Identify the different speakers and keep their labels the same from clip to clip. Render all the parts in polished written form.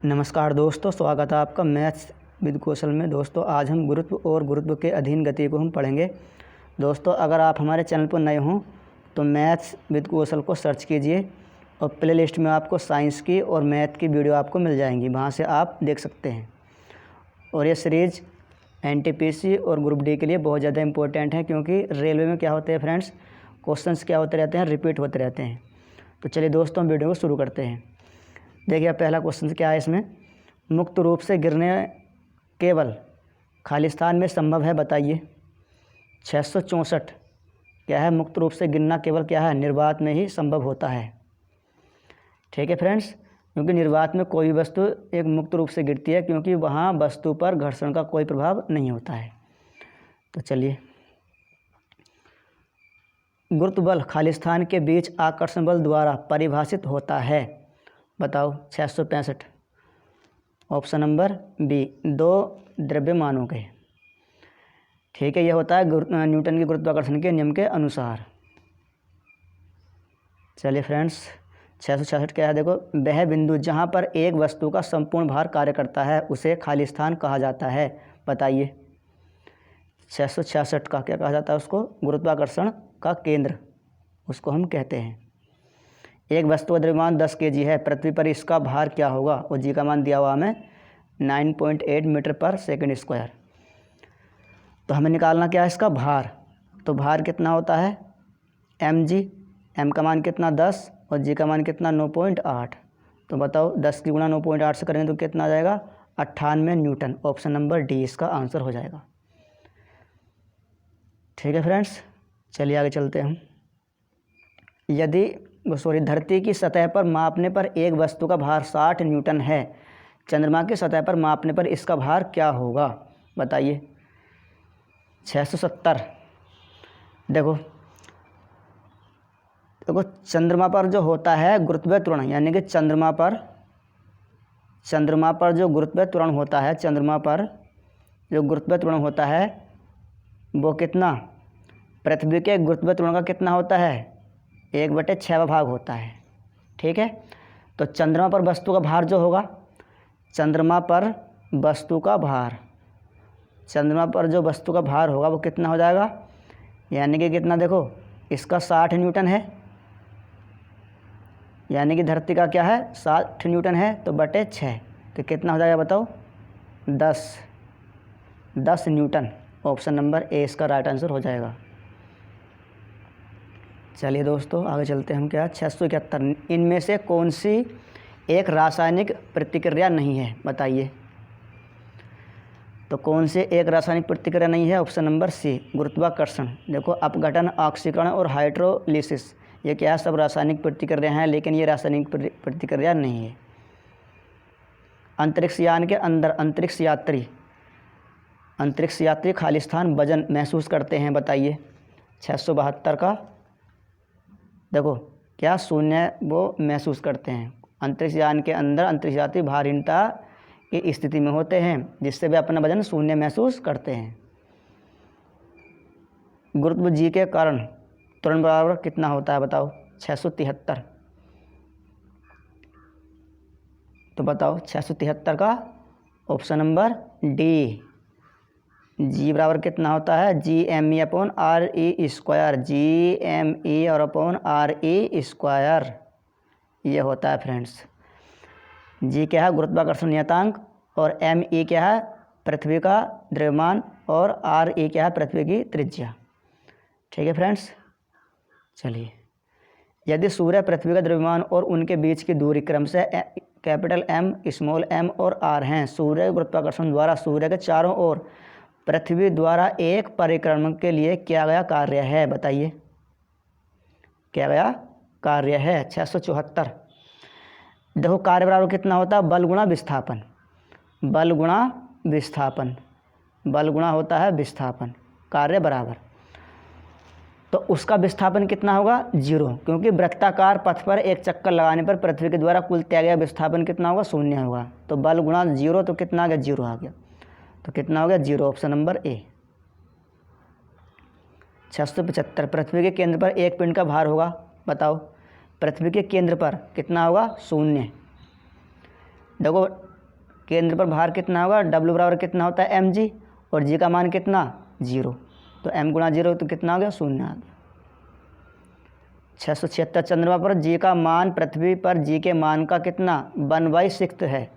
Speaker 1: नमस्कार दोस्तों, स्वागत है आपका मैथ्स विद कौशल में। दोस्तों आज हम गुरुत्व और गुरुत्व के अधीन गति को हम पढ़ेंगे। दोस्तों अगर आप हमारे चैनल पर नए हों तो मैथ्स विद कौशल को सर्च कीजिए और प्ले लिस्ट में आपको साइंस की और मैथ की वीडियो आपको मिल जाएंगी, वहाँ से आप देख सकते हैं। और ये सीरीज़ एनटीपीसी और ग्रुप डी के लिए बहुत ज़्यादा इंपॉर्टेंट है, क्योंकि रेलवे में क्या होते हैं फ्रेंड्स, क्वेश्चंस क्या होते रहते हैं, रिपीट होते रहते हैं। तो चलिए दोस्तों हम वीडियो को शुरू करते हैं। देखिए पहला क्वेश्चन क्या है इसमें, मुक्त रूप से गिरने केवल खालिस्तान में संभव है, बताइए। 664 क्या है, मुक्त रूप से गिरना केवल क्या है, निर्वात में ही संभव होता है। ठीक है फ्रेंड्स, क्योंकि निर्वात में कोई वस्तु एक मुक्त रूप से गिरती है, क्योंकि वहाँ वस्तु पर घर्षण का कोई प्रभाव नहीं होता है। तो चलिए, गुरुत्व बल खालिस्तान के बीच आकर्षण बल द्वारा परिभाषित होता है, बताओ। 665 ऑप्शन नंबर बी, दो द्रव्यमानों के। ठीक है, यह होता है न्यूटन के गुरुत्वाकर्षण के नियम के अनुसार। चलिए फ्रेंड्स, 666 क्या है, देखो। वह बिंदु जहाँ पर एक वस्तु का संपूर्ण भार कार्य करता है उसे खालिस्तान कहा जाता है, बताइए। 666 का क्या कहा जाता है, उसको गुरुत्वाकर्षण का केंद्र उसको हम कहते हैं। एक वस्तु का द्रव्यमान 10 kg है, पृथ्वी पर इसका भार क्या होगा, और जी का मान दिया हुआ हमें 9.8 मीटर पर सेकंड स्क्वायर। तो हमें निकालना क्या है, इसका भार। तो भार कितना होता है, mg, m का मान कितना 10 और g का मान कितना 9.8। तो बताओ 10 की गुणा 9.8 से करेंगे तो कितना आ जाएगा, 98 न्यूटन। ऑप्शन नंबर डी इसका आंसर हो जाएगा। ठीक है फ्रेंड्स, चलिए आगे चलते हैं हम। धरती की सतह पर मापने पर एक वस्तु का भार 60 न्यूटन है, चंद्रमा की सतह पर मापने पर इसका भार क्या होगा, बताइए। 670 देखो चंद्रमा पर जो होता है गुरुत्वीय त्वरण, यानी कि चंद्रमा पर जो गुरुत्वीय त्वरण होता है, चंद्रमा पर जो गुरुत्वीय त्वरण होता है वो कितना, पृथ्वी के गुरुत्वीय त्वरण का कितना होता है, 1/6 भाग होता है। ठीक है, तो चंद्रमा पर वस्तु का भार जो होगा, चंद्रमा पर वस्तु का भार होगा वो कितना हो जाएगा, यानी कि कितना, देखो इसका 60 न्यूटन है, यानी कि धरती का क्या है 60 न्यूटन है, तो बटे 6 तो कितना हो जाएगा बताओ, 10 न्यूटन। ऑप्शन नंबर ए इसका राइट आंसर हो जाएगा। चलिए दोस्तों आगे चलते हैं हम। क्या 671, इनमें से कौन सी एक रासायनिक प्रतिक्रिया नहीं है, बताइए। तो कौन से एक रासायनिक प्रतिक्रिया नहीं है, ऑप्शन नंबर सी, गुरुत्वाकर्षण। देखो अपघटन, ऑक्सीकरण और हाइड्रोलिसिस, ये क्या है, सब रासायनिक प्रतिक्रिया हैं, लेकिन ये रासायनिक प्रतिक्रिया नहीं है। अंतरिक्ष यान के अंदर अंतरिक्ष यात्री खालिस्तान वजन महसूस करते हैं, बताइए। 672 का देखो क्या, शून्य वो महसूस करते हैं। अंतरिक्ष यान के अंदर अंतरिक्ष यात्री भारहीनता की स्थिति में होते हैं, जिससे वे अपना वजन शून्य महसूस करते हैं। गुरुत्व जी के कारण त्वरण बराबर कितना होता है, बताओ। 673 तो बताओ 673 का ऑप्शन नंबर डी, जी बराबर कितना होता है, GME/RE², GME और RE², ये होता है फ्रेंड्स। जी क्या है, गुरुत्वाकर्षण नियतांक, और ME क्या है, पृथ्वी का द्रव्यमान, और RE क्या है, पृथ्वी की त्रिज्या। ठीक है फ्रेंड्स, चलिए, यदि सूर्य, पृथ्वी का द्रव्यमान और उनके बीच की दूरी क्रमशः कैपिटल M, स्मॉल m और r हैं, सूर्य गुरुत्वाकर्षण द्वारा सूर्य के चारों ओर पृथ्वी द्वारा एक परिक्रमण के लिए किया गया कार्य है, बताइए। किया गया कार्य है 674। देखो कार्य बराबर कितना होता है, बल गुणा विस्थापन, बल गुणा होता है विस्थापन, कार्य बराबर। तो उसका विस्थापन कितना होगा, 0, क्योंकि वृत्ताकार पथ पर एक चक्कर लगाने पर पृथ्वी के द्वारा कुल त्याग गया विस्थापन कितना होगा, 0 होगा। तो बल गुणा 0, तो कितना आ गया, 0 आ गया। तो कितना हो गया, 0, ऑप्शन नंबर ए। 675, पृथ्वी के केंद्र पर एक पिंड का भार होगा, बताओ। पृथ्वी के केंद्र पर कितना होगा, 0। देखो केंद्र पर भार कितना होगा, W बराबर कितना होता है mg, और g का मान कितना 0, तो m गुणा 0 तो कितना आ गया 0 आ गया। 676 चंद्रमा पर g का मान पृथ्वी पर g के मान का कितना 1/6 है।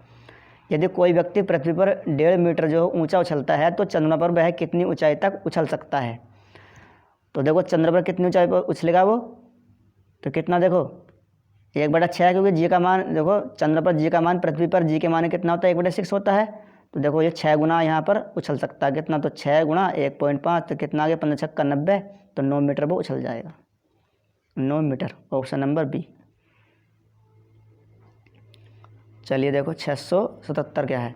Speaker 1: यदि कोई व्यक्ति पृथ्वी पर 1.5 मीटर जो ऊंचा उछलता है तो चंद्रमा पर वह कितनी ऊंचाई तक उछल सकता है। तो देखो चंद्रमा पर कितनी ऊंचाई पर उछलेगा वो, तो कितना देखो 1/6, क्योंकि जी का मान देखो चंद्रमा पर जी का मान पृथ्वी पर जी के मान कितना होता है 1/6 होता है। तो देखो ये 6 गुना यहाँ पर उछल सकता है कितना, तो 6 गुना 1.5 तो कितना आ गया 5 छक्का 90, तो 9 मीटर वो उछल जाएगा, 9 मीटर, ऑप्शन नंबर बी। चलिए देखो 677 क्या है।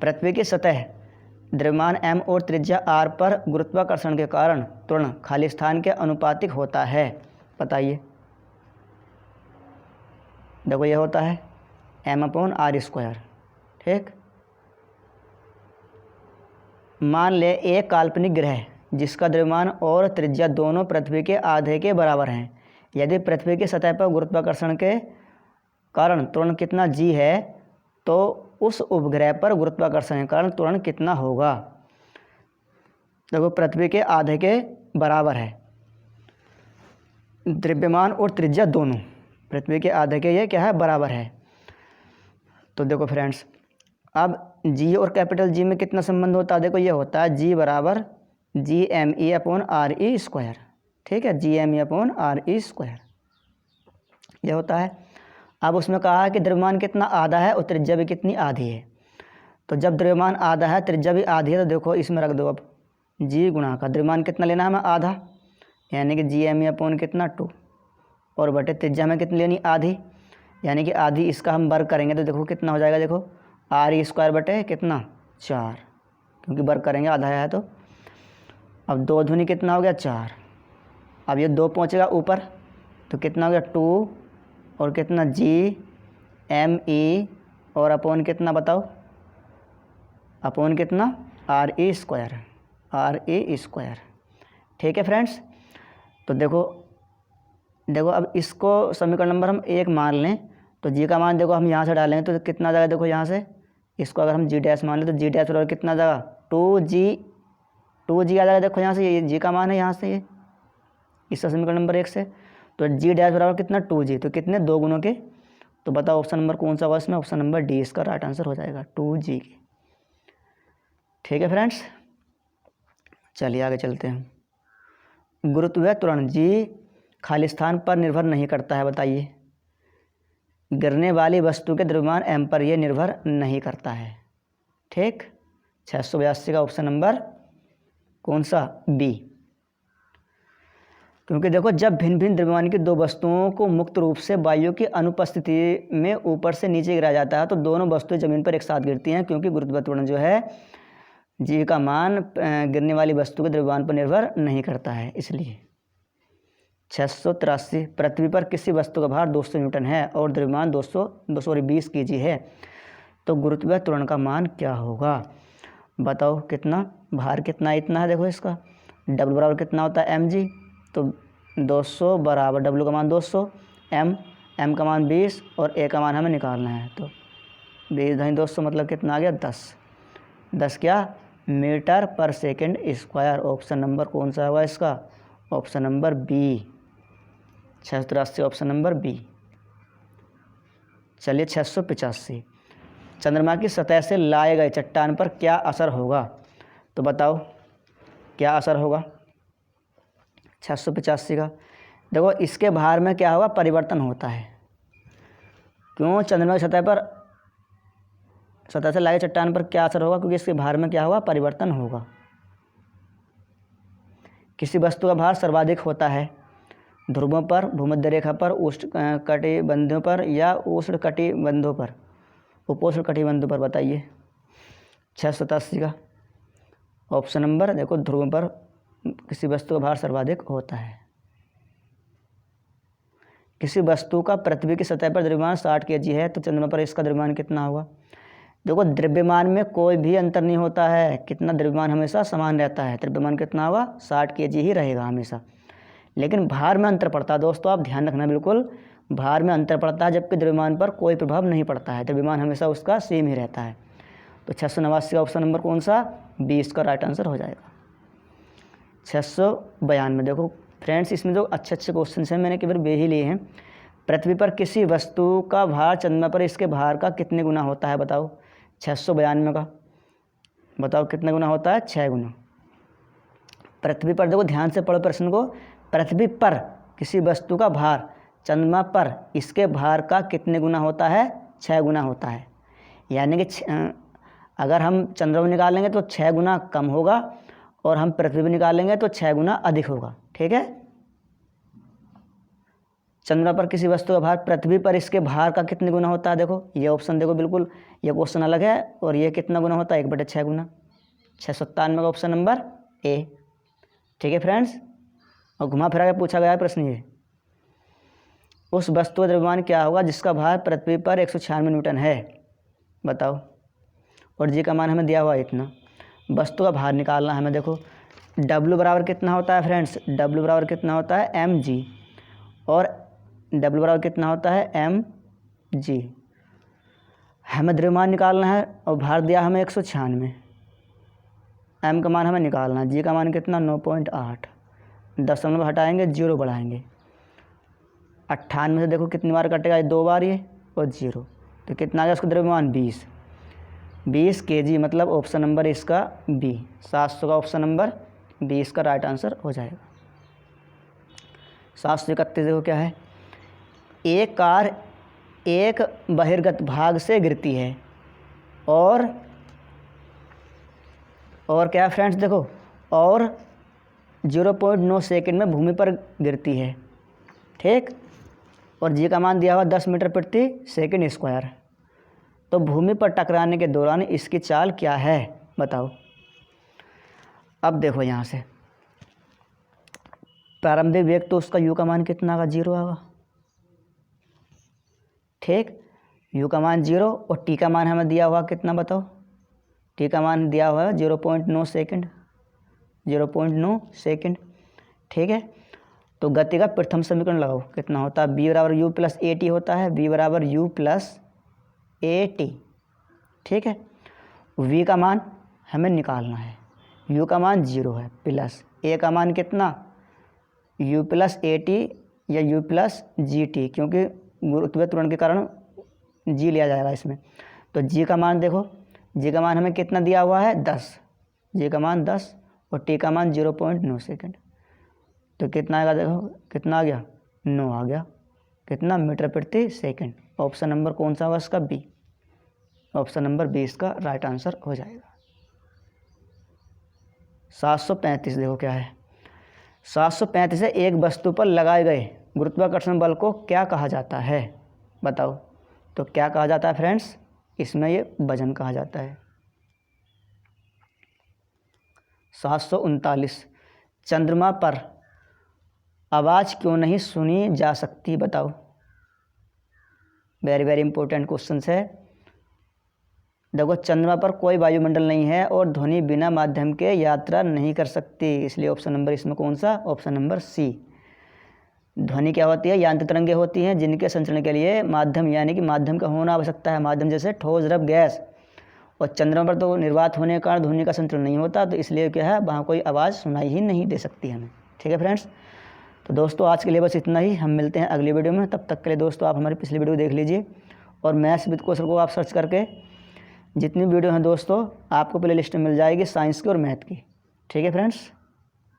Speaker 1: पृथ्वी की सतह द्रव्यमान m और त्रिज्या r पर गुरुत्वाकर्षण के कारण त्वरण खाली स्थान के अनुपातिक होता है, बताइए। देखो ये होता है m/r², ठीक। मान ले एक काल्पनिक ग्रह जिसका द्रव्यमान और त्रिज्या दोनों पृथ्वी के आधे के बराबर हैं। यदि पृथ्वी की सतह पर गुरुत्वाकर्षण के कारण त्वरण कितना g है, तो उस उपग्रह पर गुरुत्वाकर्षण के कारण त्वरण कितना होगा। देखो पृथ्वी के आधे के बराबर है द्रव्यमान और त्रिज्या दोनों, पृथ्वी के आधे के ये क्या है बराबर है। तो देखो फ्रेंड्स, अब g और कैपिटल G में कितना संबंध होता है, देखो ये होता है g बराबर GME/RE², ठीक है, GME/RE², ये होता है। अब उसमें कहा है कि द्रव्यमान कितना आधा है और त्रिज्या भी कितनी आधी है। तो जब द्रव्यमान आधा है त्रिज्या भी आधी है, तो देखो इसमें रख दो अब g गुणा का द्रव्यमान कितना लेना है हमें आधा, यानी कि GME/ कितना 2, और बटे त्रिज्या में कितनी लेनी आधी, यानी कि आधी, इसका हम वर्ग करेंगे तो देखो कितना हो जाएगा, देखो RE² बटे कितना 4, क्योंकि वर्ग करेंगे आधा है तो। अब 2 दूनी कितना हो गया 4, अब ये 2 पहुँचेगा ऊपर तो कितना हो गया 2, और कितना GME और अपॉन कितना बताओ, अपॉन कितना RE², ठीक है फ्रेंड्स। तो देखो अब इसको समीकरण नंबर हम 1 मान लें तो g का मान देखो हम यहाँ से डालेंगे तो कितना जाएगा, देखो यहाँ से इसको अगर हम g' मान लें तो g' बराबर कितना जाएगा 2g आ जाएगा। देखो यहाँ से ये g का मान है, यहाँ से ये इसका समीकरण नंबर 1 से, तो g' बराबर कितना 2g, तो कितने 2 गुणों के, तो बताओ ऑप्शन नंबर कौन सा होगा इसमें, ऑप्शन नंबर डी इसका राइट आंसर हो जाएगा 2g के, ठीक है फ्रेंड्स। चलिए आगे चलते हैं। गुरुत्व त्वरण g खाली स्थान पर निर्भर नहीं करता है, बताइए। गिरने वाली वस्तु के द्रव्यमान m पर यह निर्भर नहीं करता है, ठीक। 682 का ऑप्शन नंबर कौन सा, बी। क्योंकि देखो जब भिन्न भिन्न द्रव्यमान की दो वस्तुओं को मुक्त रूप से वायु की अनुपस्थिति में ऊपर से नीचे गिराया जाता है तो दोनों वस्तुएं जमीन पर एक साथ गिरती हैं, क्योंकि गुरुत्व त्वरण जो है जी का मान गिरने वाली वस्तु के द्रव्यमान पर निर्भर नहीं करता है, इसलिए। 683 पृथ्वी पर किसी वस्तु का भार 200 न्यूटन है और द्रव्यमान 220 kg है, तो गुरुत्व त्वरण का मान क्या होगा, बताओ। कितना भार कितना इतना है, देखो इसका W बराबर कितना होता है mg, तो 200 बराबर W का मान 200, m का मान 20 और a का मान हमें निकालना है, तो 20 मतलब कितना आ गया 10 क्या मीटर पर सेकंड स्क्वायर। ऑप्शन नंबर कौन सा होगा इसका, option number B, 683 option number B. चलिए 685 चंद्रमा की सतह से लाए गए चट्टान पर क्या असर होगा, तो बताओ क्या असर होगा 685 का। देखो इसके भार में क्या होगा, परिवर्तन होता है। क्यों, चंद्रमा की सतह से लाए चट्टान पर क्या असर होगा, क्योंकि इसके भार में क्या होगा, परिवर्तन होगा। किसी वस्तु का भार सर्वाधिक होता है ध्रुवों पर, भूमध्य रेखा पर, उष्णकटिबंधों पर या उष्णकटिबंधों पर, उपोष्णकटिबंधों पर, बताइए। 687 का ऑप्शन नंबर देखो ध्रुवों पर किसी वस्तु का भार सर्वाधिक होता है। किसी वस्तु का पृथ्वी की सतह पर द्रव्यमान 60 kg है तो चंद्रमा पर इसका द्रव्यमान कितना होगा। देखो द्रव्यमान में कोई भी अंतर नहीं होता है, कितना द्रव्यमान हमेशा समान रहता है, द्रव्यमान कितना होगा 60 kg ही रहेगा हमेशा, लेकिन भार में अंतर पड़ता है। दोस्तों आप ध्यान रखना बिल्कुल, भार में अंतर पड़ता है, जबकि द्रव्यमान पर कोई प्रभाव नहीं पड़ता है, द्रव्यमान हमेशा उसका सेम ही रहता है। तो 689 का ऑप्शन नंबर कौन सा, 20 का राइट आंसर हो जाएगा। 692 देखो फ्रेंड्स, इसमें जो अच्छे अच्छे क्वेश्चन हैं मैंने केवल वे ही लिए हैं। पृथ्वी पर किसी वस्तु का भार चंद्रमा पर इसके भार का कितने गुना होता है, बताओ। 692 का बताओ कितना गुना होता है, 6 गुना। पृथ्वी पर, देखो ध्यान से पढ़ो प्रश्न को, पृथ्वी पर किसी वस्तु का भार चंद्रमा पर इसके भार का कितने गुना होता है, 6 गुना होता है। यानी कि अगर हम चंद्रमा निकालेंगे तो 6 गुना कम होगा और हम पृथ्वी पर निकालेंगे तो 6 गुना अधिक होगा। ठीक है, चंद्रमा पर किसी वस्तु का भार पृथ्वी पर इसके भार का कितने गुना होता है। देखो ये ऑप्शन देखो, बिल्कुल ये क्वेश्चन अलग है और ये कितना गुना होता है, 1/6 गुना। 697 का ऑप्शन नंबर ए। ठीक है फ्रेंड्स, और घुमा फिरा के पूछा गया है प्रश्न ये, उस वस्तु का द्रव्यमान क्या होगा जिसका भार पृथ्वी पर 196 न्यूटन है, बताओ। और जी का मान हमें दिया हुआ है इतना, वस्तु का भार निकालना है हमें। देखो W बराबर कितना होता है फ्रेंड्स, W बराबर कितना होता है mg, और W बराबर कितना होता है mg। हमें द्रव्यमान निकालना है और भार दिया हमें 196, m का मान हमें निकालना है, g का मान कितना 9.8, दशमलव हटाएंगे 0 बढ़ाएंगे, 98 से देखो कितनी बार कटेगा, 2 बार ये और 0, तो कितना आ गया उसका द्रव्यमान 20 kg, मतलब ऑप्शन नंबर इसका बी, 700 का ऑप्शन नंबर 20 का राइट आंसर हो जाएगा। 731 देखो क्या है, एक कार एक बहिर्गत भाग से गिरती है और क्या है फ्रेंड्स, देखो और 0.9 सेकंड में भूमि पर गिरती है। ठीक, और जी का मान दिया हुआ 10 मीटर प्रति सेकंड स्क्वायर। तो भूमि पर टकराने के दौरान इसकी चाल क्या है, बताओ। अब देखो यहाँ से प्रारंभिक वेग, तो उसका यू का मान कितना आगा, 0 आगा। ठीक, यू का मान 0 और टी का मान हमें दिया हुआ कितना, बताओ। टी का मान दिया हुआ है 0.9 सेकंड, 0.9 सेकंड। ठीक है, तो गति का प्रथम समीकरण लगाओ, कितना होता है, बी बराबर यू प्लस ए टी होता है, बी बराबर यू प्लस ए टी। ठीक है, वी का मान हमें निकालना है, यू का मान 0 है, प्लस ए का मान कितना, यू प्लस ए टी या यू प्लस जी टी, क्योंकि गुरुत्वीय त्वरण के कारण जी लिया जाएगा इसमें। तो जी का मान देखो, जी का मान हमें कितना दिया हुआ है 10, जी का मान 10 और टी का मान 0.9 सेकंड। तो कितना आएगा, देखो कितना आ गया, 9 आ गया, कितना, मीटर प्रति सेकंड। ऑप्शन नंबर कौन सा होगा इसका, बी, ऑप्शन नंबर 20 का राइट आंसर हो जाएगा। 735 देखो क्या है, 735 है, एक वस्तु पर लगाए गए गुरुत्वाकर्षण बल को क्या कहा जाता है, बताओ। तो क्या कहा जाता है फ्रेंड्स, इसमें ये वजन कहा जाता है। 739 चंद्रमा पर आवाज़ क्यों नहीं सुनी जा सकती, बताओ। वेरी वेरी इंपॉर्टेंट क्वेश्चन है। देखो चंद्रमा पर कोई वायुमंडल नहीं है और ध्वनि बिना माध्यम के यात्रा नहीं कर सकती, इसलिए ऑप्शन नंबर इसमें कौन सा, ऑप्शन नंबर सी। ध्वनि क्या होती है, यांत्रिक तरंगें होती हैं जिनके संचरण के लिए माध्यम यानी कि माध्यम का होना आवश्यकता है, माध्यम जैसे ठोस द्रव गैस। और चंद्रमा पर तो निर्वात होने के कारण ध्वनि का संचरण नहीं होता, तो इसलिए क्या है, वहाँ कोई आवाज़ सुनाई ही नहीं दे सकती हमें। ठीक है फ्रेंड्स, तो दोस्तों आज के लिए बस इतना ही, हम मिलते हैं अगली वीडियो में। तब तक के लिए दोस्तों आप हमारी पिछली वीडियो देख लीजिए और मैथ्स विद कौशल को आप सर्च करके जितनी वीडियो हैं दोस्तों आपको प्ले लिस्ट में मिल जाएगी साइंस की और मैथ की। ठीक है फ्रेंड्स।